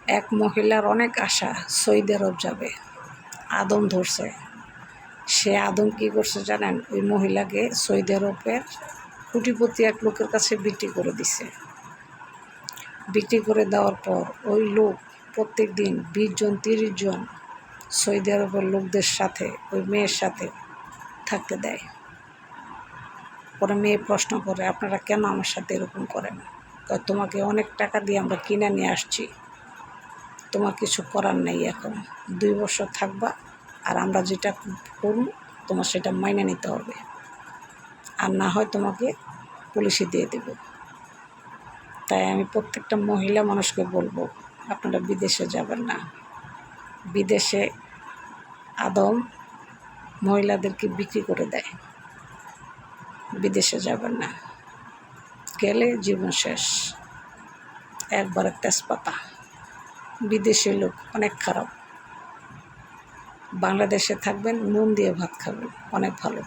এক মহিলার অনেক আশা সৌদি আরব যাবে, আদম ধরছে। সে আদম কী করছে জানেন? ওই মহিলাকে সৌদি আরবের কোটিপতি এক লোকের কাছে বিক্রি করে দিছে। বিক্রি করে দেওয়ার পর ওই লোক প্রত্যেক দিন 20 জন 30 জন সৌদি আরবের লোকদের সাথে ওই মেয়ের সাথে থাকতে দেয়। পরে মেয়ে প্রশ্ন করে, আপনারা কেন আমার সাথে এরকম করেন? তোমাকে অনেক টাকা দিয়ে আমরা কিনে নিয়ে আসছি, তোমার কিছু করার নেই। এখন 2 বছর থাকবা, আর আমরা যেটা করব তোমার সেটা মাইনে নিতে হবে, আর না হয় তোমাকে পুলিশে দিয়ে দেব। তাই আমি প্রত্যেকটা মহিলা মানুষকে বলবো, আপনারা বিদেশে যাবেন না। বিদেশে আদম মহিলাদেরকে বিক্রি করে দেয়। বিদেশে যাবেন না, গেলে জীবন শেষ, একবারে তেজপাতা। বিদেশের লোক অনেক খারাপ। বাংলাদেশে থাকবেন, নুন দিয়ে ভাত খাবেন, অনেক ভালো।